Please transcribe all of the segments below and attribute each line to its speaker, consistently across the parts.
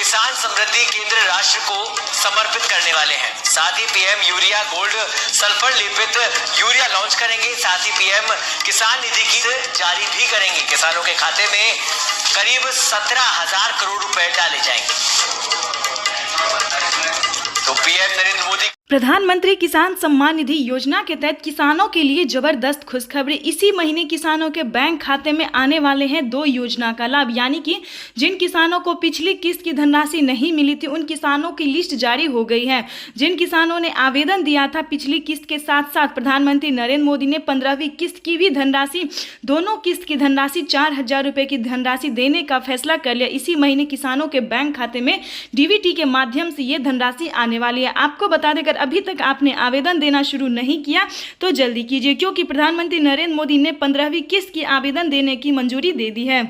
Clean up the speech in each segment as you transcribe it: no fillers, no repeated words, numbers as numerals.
Speaker 1: किसान समृद्धि केंद्र राष्ट्र को समर्पित करने वाले हैं। साथ ही पीएम यूरिया गोल्ड सल्फर लेपित यूरिया लॉन्च करेंगे। साथ ही पीएम किसान निधि की जारी भी करेंगे। किसानों के खाते में करीब 17,000 करोड़ रुपए डाले जाएंगे। तो पीएम नरेंद्र मोदी
Speaker 2: प्रधानमंत्री किसान सम्मान निधि योजना के तहत किसानों के लिए जबरदस्त खुशखबरी। इसी महीने किसानों के बैंक खाते में आने वाले हैं 2 योजना का लाभ, यानी कि जिन किसानों को पिछली किस्त की धनराशि नहीं मिली थी उन किसानों की लिस्ट जारी हो गई है। जिन किसानों ने आवेदन दिया था पिछली किस्त के साथ साथ प्रधानमंत्री नरेंद्र मोदी ने 15वीं किस्त की भी धनराशि, दोनों किस्त की धनराशि 4,000 रुपये की धनराशि देने का फैसला कर लिया। इसी महीने किसानों के बैंक खाते में डीबीटी के माध्यम से ये धनराशि आने वाली है। आपको बता दें, अभी तक आपने आवेदन देना शुरू नहीं किया तो जल्दी कीजिए, क्योंकि प्रधानमंत्री नरेंद्र मोदी ने 15वीं किस्त की आवेदन देने की मंजूरी दे दी है।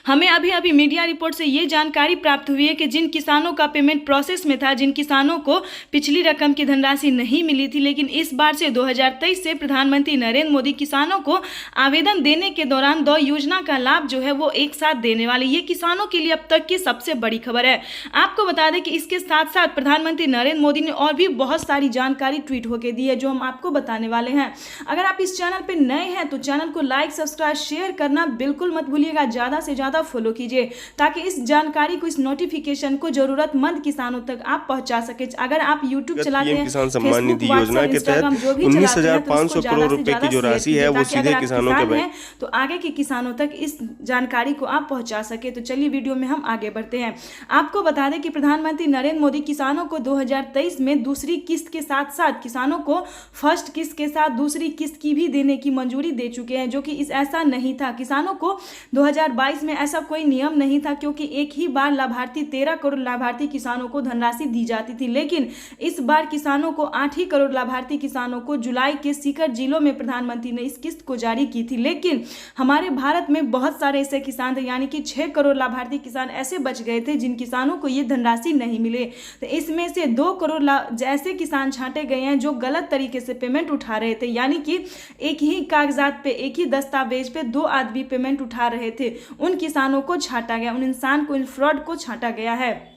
Speaker 2: हमें अभी मीडिया रिपोर्ट से ये जानकारी प्राप्त हुई है कि जिन किसानों का पेमेंट प्रोसेस में था, जिन किसानों को पिछली रकम की धनराशि नहीं मिली थी, लेकिन इस बार से 2023 से प्रधानमंत्री नरेंद्र मोदी किसानों को आवेदन देने के दौरान 2 योजना का लाभ जो है वो एक साथ देने वाले। ये किसानों के लिए अब तक की सबसे बड़ी खबर है। आपको बता दें कि इसके साथ साथ प्रधानमंत्री नरेंद्र मोदी ने और भी बहुत सारी जानकारी ट्वीट होकर दी है, जो हम आपको बताने वाले हैं। अगर आप इस चैनल पर नए हैं तो चैनल को लाइक, सब्सक्राइब, शेयर करना बिल्कुल मत भूलिएगा। ज़्यादा से ज़्यादा फॉलो कीजिए ताकि इस जानकारी को, इस नोटिफिकेशन को जरूरतमंद किसानों तक आप पहुंचा सके। अगर आप यूट्यूब चलाते हैं,
Speaker 3: किसान सम्मान निधि योजना के तहत 19,500 करोड़ रुपए की जो राशि है वो सीधे किसानों के बैंक,
Speaker 2: तो आगे के किसानों तक इस जानकारी को आप पहुंचा सके। तो चलिए वीडियो में हम आगे बढ़ते हैं। आपको बता दें कि प्रधानमंत्री नरेंद्र मोदी किसानों को 2023 में दूसरी किस्त के साथ साथ किसानों को फर्स्ट किस्त के साथ दूसरी किस्त की भी देने की मंजूरी दे चुके हैं, जो कि ऐसा नहीं था। किसानों को 2022 में ऐसा कोई नियम नहीं था, क्योंकि एक ही बार लाभार्थी 13 करोड़ लाभार्थी किसानों को धनराशि दी जाती थी। लेकिन इस बार किसानों को 8 ही करोड़ लाभार्थी किसानों को जुलाई के सीकर जिलों में प्रधानमंत्री ने इस किस्त को जारी की थी। लेकिन हमारे भारत में बहुत सारे ऐसे किसान थे, यानी कि 6 करोड़ लाभार्थी किसान ऐसे बच गए थे जिन किसानों को ये धनराशि नहीं मिले। तो इसमें से 2 करोड़ ऐसे किसान छांटे गए हैं जो गलत तरीके से पेमेंट उठा रहे थे, यानी कि एक ही कागजात पे, एक ही दस्तावेज पे 2 आदमी पेमेंट उठा रहे थे। उन किसानों को छांटा गया, उन इंसान को, इन फ्रॉड को छांटा गया है।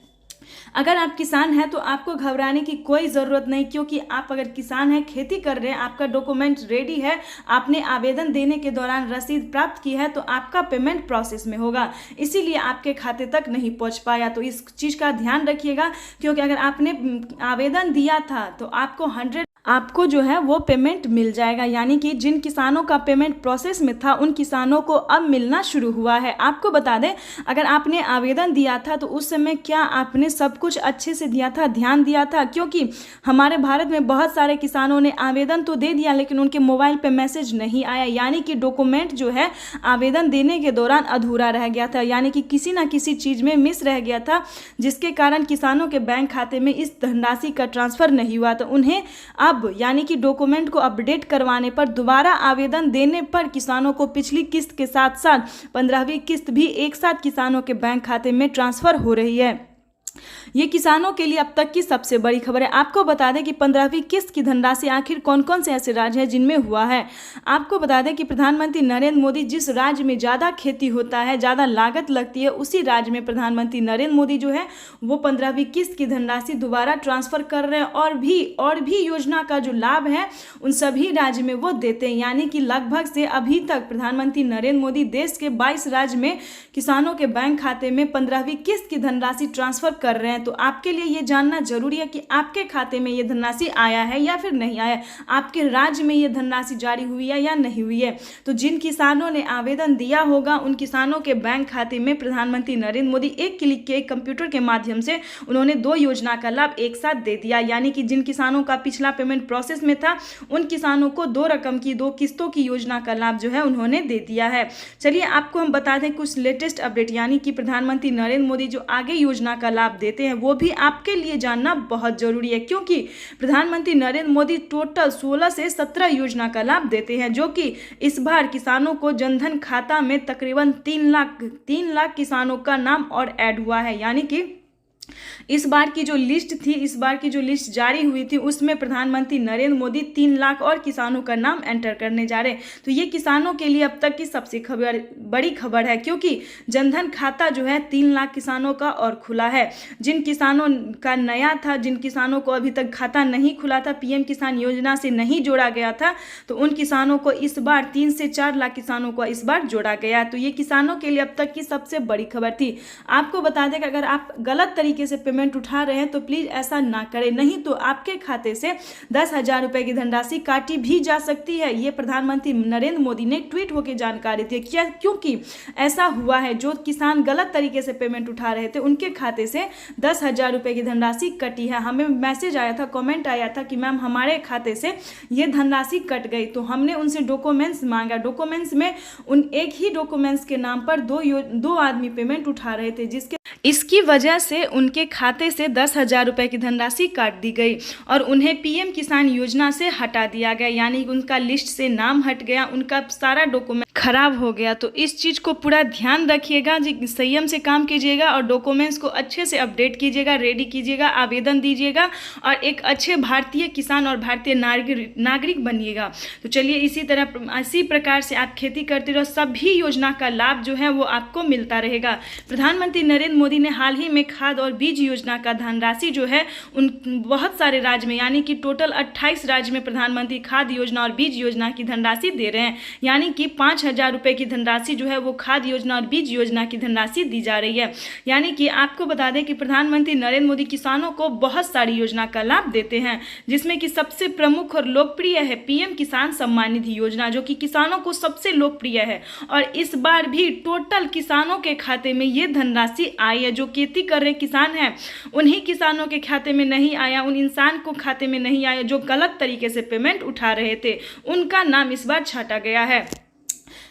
Speaker 2: अगर आप किसान हैं तो आपको घबराने की कोई ज़रूरत नहीं, क्योंकि आप अगर किसान हैं, खेती कर रहे हैं, आपका डॉक्यूमेंट रेडी है, आपने आवेदन देने के दौरान रसीद प्राप्त की है, तो आपका पेमेंट प्रोसेस में होगा, इसीलिए आपके खाते तक नहीं पहुंच पाया। तो इस चीज़ का ध्यान रखिएगा, क्योंकि अगर आपने आवेदन दिया था तो आपको जो है वो पेमेंट मिल जाएगा, यानी कि जिन किसानों का पेमेंट प्रोसेस में था उन किसानों को अब मिलना शुरू हुआ है। आपको बता दें, अगर आपने आवेदन दिया था तो उस समय क्या आपने सब कुछ अच्छे से दिया था, ध्यान दिया था? क्योंकि हमारे भारत में बहुत सारे किसानों ने आवेदन तो दे दिया लेकिन उनके मोबाइल पे मैसेज नहीं आया, यानी कि डॉक्यूमेंट जो है आवेदन देने के दौरान अधूरा रह गया था, यानी कि किसी ना किसी चीज़ में मिस रह गया था, जिसके कारण किसानों के बैंक खाते में इस धनराशि का ट्रांसफ़र नहीं हुआ। तो उन्हें अब, यानी कि डॉक्यूमेंट को अपडेट करवाने पर, दोबारा आवेदन देने पर किसानों को पिछली किस्त के साथ साथ 15वीं किस्त भी एक साथ किसानों के बैंक खाते में ट्रांसफ़र हो रही है। ये किसानों के लिए अब तक की सबसे बड़ी खबर है। आपको बता दें कि 15वीं किस्त की धनराशि आखिर कौन कौन से ऐसे राज्य हैं जिनमें हुआ है। आपको बता दें कि प्रधानमंत्री नरेंद्र मोदी जिस राज्य में ज़्यादा खेती होता है, ज़्यादा लागत लगती है, उसी राज्य में प्रधानमंत्री नरेंद्र मोदी जो है वो 15वीं किस्त की धनराशि दोबारा ट्रांसफ़र कर रहे हैं, और भी योजना का जो लाभ है उन सभी राज्य में वो देते हैं, यानी कि लगभग से अभी तक प्रधानमंत्री नरेंद्र मोदी देश के 22 राज्य में किसानों के बैंक खाते में 15वीं किस्त की धनराशि ट्रांसफ़र कर रहे हैं। तो आपके लिए ये जानना जरूरी है कि आपके खाते में ये धनराशि आया है या फिर नहीं आया, आपके राज्य में ये धनराशि जारी हुई है या नहीं हुई है। तो जिन किसानों ने आवेदन दिया होगा उन किसानों के बैंक खाते में प्रधानमंत्री नरेंद्र मोदी एक क्लिक के कंप्यूटर के माध्यम से उन्होंने 2 योजना का लाभ एक साथ दे दिया, यानी कि जिन किसानों का पिछला पेमेंट प्रोसेस में था उन किसानों को 2 रकम की 2 किस्तों की योजना का लाभ जो है उन्होंने दे दिया है। चलिए आपको हम बता दें कुछ लेटेस्ट अपडेट, यानी कि प्रधानमंत्री नरेंद्र मोदी जो आगे योजना का लाभ देते हैं वो भी आपके लिए जानना बहुत जरूरी है, क्योंकि प्रधानमंत्री नरेंद्र मोदी टोटल 16 से 17 योजना का लाभ देते हैं, जो कि इस बार किसानों को जनधन खाता में तकरीबन 3 लाख किसानों का नाम और ऐड हुआ है, यानी कि इस बार की जो लिस्ट थी, इस बार की जो लिस्ट जारी हुई थी, उसमें प्रधानमंत्री नरेंद्र मोदी 3 लाख और किसानों का नाम एंटर करने जा रहे हैं। तो ये किसानों के लिए अब तक की सबसे बड़ी खबर है, क्योंकि जनधन खाता जो है 3 लाख किसानों का और खुला है। जिन किसानों का नया था, जिन किसानों को अभी तक खाता नहीं खुला था, पीएम किसान योजना से नहीं जोड़ा गया था, तो उन किसानों को इस बार 3 से 4 लाख किसानों को इस बार जोड़ा गया। तो ये किसानों के लिए अब तक की सबसे बड़ी खबर थी। आपको बता दें कि अगर आप गलत तरीके से पेमेंट उठा रहे हैं तो प्लीज ऐसा ना करें, नहीं तो आपके खाते से 10,000 रुपए की धनराशि काटी भी जा सकती है। ये प्रधानमंत्री नरेंद्र मोदी ने ट्वीट होकर जानकारी दी, क्योंकि ऐसा हुआ है, जो किसान गलत तरीके से पेमेंट उठा रहे थे उनके खाते से 10,000 रुपए की धनराशि कटी है। हमें मैसेज आया था, कमेंट आया था कि मैम हमारे खाते से ये धनराशि कट गई। तो हमने उनसे डॉक्यूमेंट्स मांगा। डॉक्यूमेंट्स में उन एक ही डॉक्यूमेंट्स के नाम पर दो आदमी पेमेंट उठा रहे थे, इसकी वजह से उनके खाते से 10,000 रुपए की धनराशि काट दी गई और उन्हें पीएम किसान योजना से हटा दिया गया, यानी उनका लिस्ट से नाम हट गया, उनका सारा डॉक्यूमेंट खराब हो गया। तो इस चीज़ को पूरा ध्यान रखिएगा, संयम से काम कीजिएगा और डॉक्यूमेंट्स को अच्छे से अपडेट कीजिएगा, रेडी कीजिएगा, आवेदन दीजिएगा और एक अच्छे भारतीय किसान और भारतीय नागरिक बनिएगा। तो चलिए इसी प्रकार से आप खेती करते रहो, सभी योजना का लाभ जो है वो आपको मिलता रहेगा। प्रधानमंत्री नरेंद्र मोदी ने हाल ही में खाद और बीज योजना का धनराशि जो है उन बहुत सारे राज्य में, यानी कि टोटल 28 राज्य में प्रधानमंत्री खाद योजना और बीज योजना की धनराशि दे रहे हैं, यानी कि 5,000 रुपए की धनराशि जो है वो खाद योजना और बीज योजना की धनराशि दी जा रही है। यानी कि आपको बता दें कि प्रधानमंत्री नरेंद्र मोदी किसानों को बहुत सारी योजना का लाभ देते हैं, जिसमें कि सबसे प्रमुख और लोकप्रिय है पीएम किसान सम्मान निधि योजना, जो कि किसानों को सबसे लोकप्रिय है। और इस बार भी टोटल किसानों के खाते में ये धनराशि आई है। जो खेती कर रहे किसान हैं उन्हीं किसानों के खाते में नहीं आया, उन इंसान को खाते में नहीं आया जो गलत तरीके से पेमेंट उठा रहे थे, उनका नाम इस बार छाटा गया है,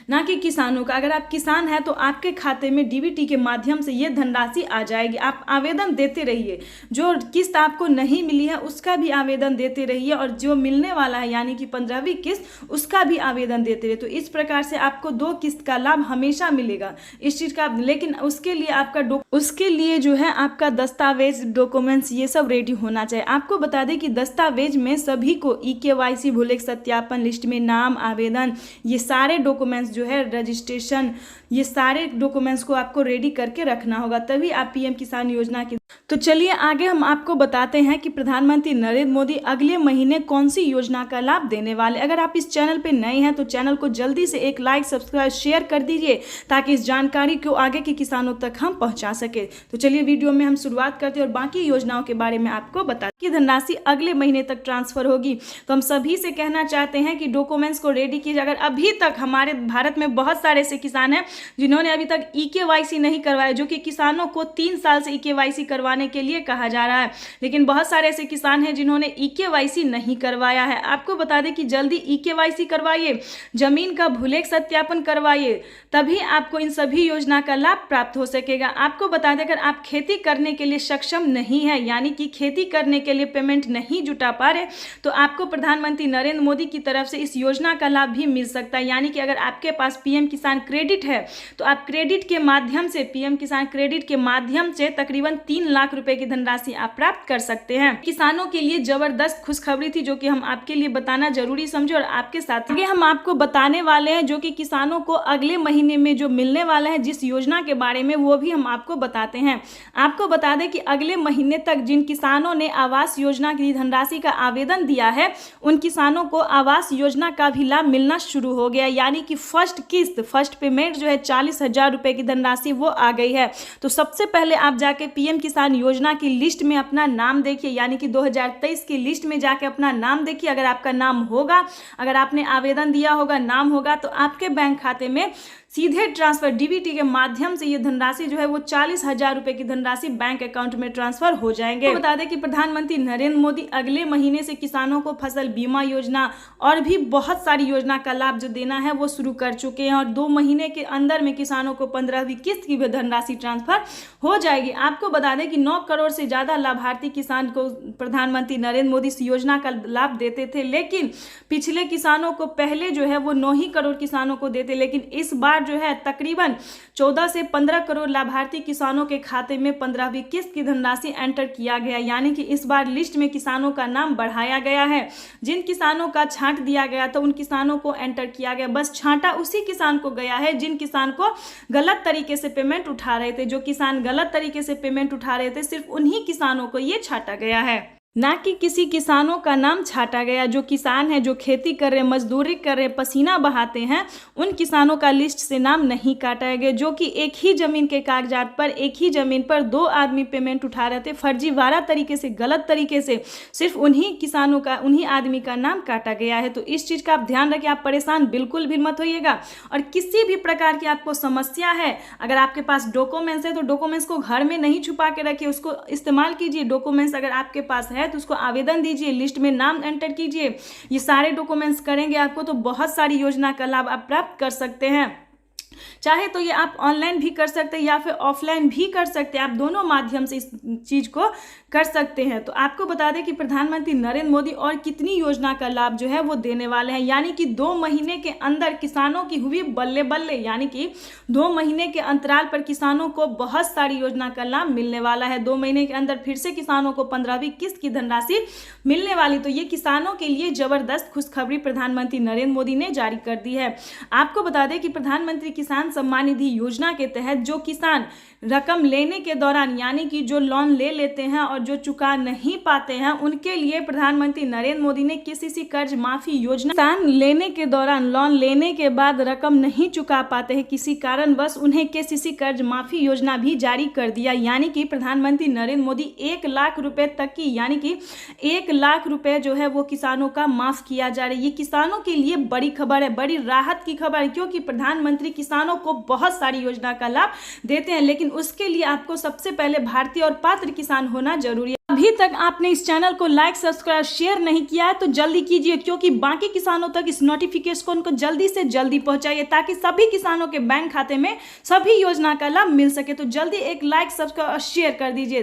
Speaker 2: ना कि किसानों का। अगर आप किसान हैं तो आपके खाते में डीबीटी के माध्यम से ये धनराशि आ जाएगी। आप आवेदन देते रहिए, जो किस्त आपको नहीं मिली है उसका भी आवेदन देते रहिए और जो मिलने वाला है यानी कि 15वीं किस्त उसका भी आवेदन देते रहिए। तो इस प्रकार से आपको 2 किस्त का लाभ हमेशा मिलेगा इस चीज़ का। लेकिन उसके लिए जो है आपका दस्तावेज, डॉक्यूमेंट्स ये सब रेडी होना चाहिए। आपको बता दें कि दस्तावेज में सभी को EKYC, भूलेख सत्यापन, लिस्ट में नाम, आवेदन, ये सारे डॉक्यूमेंट्स जो है, रजिस्ट्रेशन, ये सारे डॉक्यूमेंट्स को आपको रेडी करके रखना होगा, तभी आप पीएम किसान योजना की। तो चलिए आगे हम आपको बताते हैं कि प्रधानमंत्री नरेंद्र मोदी अगले महीने कौन सी योजना का लाभ देने वाले। अगर आप इस चैनल पे नए हैं तो चैनल को जल्दी से एक लाइक, सब्सक्राइब, शेयर कर दीजिए ताकि इस जानकारी को आगे के किसानों तक हम पहुंचा सके। तो चलिए वीडियो में हम शुरुआत करते हैं और बाकी योजनाओं के बारे में आपको बताते हैं कि धनराशि अगले महीने तक ट्रांसफर होगी। तो हम सभी से कहना चाहते हैं कि डॉक्यूमेंट्स को रेडी कीजिए। अगर अभी तक हमारे भारत में बहुत सारे ऐसे किसान हैं जिन्होंने अभी तक EKYC नहीं करवाया, जो कि किसानों को 3 साल से EKYC करवाने के लिए कहा जा रहा है, लेकिन बहुत सारे ऐसे किसान हैं जिन्होंने EKYC नहीं करवाया है। आपको बता दें कि जल्दी EKYC करवाइए, जमीन का भूलेख सत्यापन करवाइए, तभी आपको इन सभी योजना का लाभ प्राप्त हो सकेगा। आपको बता दें अगर आप खेती करने के लिए सक्षम नहीं है, यानी कि खेती करने के लिए पेमेंट नहीं जुटा पा रहे, तो आपको प्रधानमंत्री नरेंद्र मोदी की तरफ से इस योजना का लाभ भी मिल सकता है। यानी कि अगर आपके पास पीएम किसान क्रेडिट है तो आप क्रेडिट के माध्यम से, पीएम किसान क्रेडिट के माध्यम से तकरीबन 3 लाख रुपए की धनराशि आप प्राप्त कर सकते हैं। किसानों के लिए जबरदस्त खुशखबरी थी जो कि हम आपके लिए बताना जरूरी समझे और आपके साथ आगे हम आपको बताने वाले हैं, जो कि किसानों को अगले महीने में जो मिलने वाला है जिस योजना के बारे में, वो भी हम आपको बताते हैं। आपको बता दें कि अगले महीने तक जिन किसानों ने आवास योजना की धनराशि का आवेदन दिया है उन किसानों को आवास योजना का भी लाभ मिलना शुरू हो गया, यानी कि फर्स्ट किस्त, फर्स्ट पेमेंट जो है 40,000 रुपए की धनराशि वो आ गई है। तो सबसे पहले आप जाके पीएम किसान योजना की लिस्ट में अपना नाम देखिए, यानी कि 2023 की लिस्ट में जाके अपना नाम देखिए। अगर आपका नाम होगा, अगर आपने आवेदन दिया होगा, नाम होगा, तो आपके बैंक खाते में सीधे ट्रांसफर डीबीटी के माध्यम से ये धनराशि जो है वो 40,000 रुपए की धनराशि बैंक अकाउंट में ट्रांसफर हो जाएंगे। तो बता दें कि प्रधानमंत्री नरेंद्र मोदी अगले महीने से किसानों को फसल बीमा योजना और भी बहुत सारी योजना का लाभ जो देना है वो शुरू कर चुके हैं और 2 महीने के अंदर में किसानों को 15वीं किस्त की भी धनराशि ट्रांसफर हो जाएगी। आपको बता दें कि 9 करोड़ से ज्यादा लाभार्थी किसान को प्रधानमंत्री नरेंद्र मोदी इस योजना का लाभ देते थे, लेकिन पिछले किसानों को पहले जो है वो 9 ही करोड़ किसानों को देते, लेकिन इस बार बार जो है तकरीबन 14 से 15 करोड़ लाभार्थी किसानों के खाते में 15वीं किस्त की धनराशि एंटर किया गया, यानी कि इस बार लिस्ट में किसानों का नाम बढ़ाया गया है। जिन किसानों का छांट दिया गया था उन किसानों को एंटर किया गया, बस छांटा उसी किसान को गया है जिन किसान को गलत तरीके से पेमेंट उठा रहे थे। जो किसान गलत तरीके से पेमेंट उठा रहे थे सिर्फ उन्हीं किसानों को ये छांटा गया है, ना कि किसी किसानों का नाम छाटा गया। जो किसान है, जो खेती कर रहे, मजदूरी कर रहे, पसीना बहाते हैं, उन किसानों का लिस्ट से नाम नहीं काटा गया। जो कि एक ही जमीन के कागजात पर, एक ही जमीन पर 2 आदमी पेमेंट उठा रहे थे, फर्जीवाड़ा तरीके से, गलत तरीके से, सिर्फ उन्हीं किसानों का, उन्हीं आदमी का नाम काटा गया है। तो इस चीज़ का आप ध्यान रखिए, आप परेशान बिल्कुल भी मत होइएगा। और किसी भी प्रकार की आपको समस्या है, अगर आपके पास डॉक्यूमेंट्स है तो डॉक्यूमेंट्स को घर में नहीं छुपा के रखिए, उसको इस्तेमाल कीजिए। डॉक्यूमेंट्स अगर आपके पास है तो उसको आवेदन दीजिए, लिस्ट में नाम एंटर कीजिए। ये सारे डॉक्यूमेंट्स करेंगे आपको तो बहुत सारी योजना का लाभ आप प्राप्त कर सकते हैं। चाहे तो ये आप ऑनलाइन भी कर सकते हैं या फिर ऑफलाइन भी कर सकते हैं, आप दोनों माध्यम से इस चीज़ को कर सकते हैं। तो आपको बता दें कि प्रधानमंत्री नरेंद्र मोदी और कितनी योजना का लाभ जो है वो देने वाले हैं, यानी कि 2 महीने के अंदर किसानों की हुई बल्ले बल्ले, यानी कि 2 महीने के अंतराल पर किसानों को बहुत सारी योजना का लाभ मिलने वाला है। 2 महीने के अंदर फिर से किसानों को 15वीं किस्त की धनराशि मिलने वाली। तो ये किसानों के लिए जबरदस्त खुशखबरी प्रधानमंत्री नरेंद्र मोदी ने जारी कर दी है। आपको बता दें कि प्रधानमंत्री किसान सम्मान निधि योजना के तहत जो किसान रकम लेने के दौरान, यानी कि जो लोन ले लेते हैं और जो चुका नहीं पाते हैं, उनके लिए प्रधानमंत्री नरेंद्र मोदी ने केसीसी कर्ज माफी योजना, किसान लेने के दौरान, लोन लेने के बाद रकम नहीं चुका पाते हैं किसी कारणवश, उन्हें केसीसी कर्ज माफी योजना भी जारी कर दिया। यानी कि प्रधानमंत्री नरेंद्र मोदी 1 लाख रुपए तक की, यानी कि 1 लाख रुपए जो है वो किसानों का माफ किया जा रहा है। ये किसानों के लिए बड़ी खबर है, बड़ी राहत की खबर है, क्योंकि प्रधानमंत्री किसानों को बहुत सारी योजना का लाभ देते हैं, लेकिन उसके लिए आपको सबसे पहले भारतीय और पात्र किसान होना जरूरी है। अभी तक आपने इस चैनल को लाइक, सब्सक्राइब, शेयर नहीं किया है तो जल्दी कीजिए, क्योंकि बाकी किसानों तक इस नोटिफिकेशन को जल्दी से जल्दी पहुंचाइए ताकि सभी किसानों के बैंक खाते में सभी योजना का लाभ मिल सके। तो जल्दी एक लाइक, सब्सक्राइब और शेयर कर दीजिए।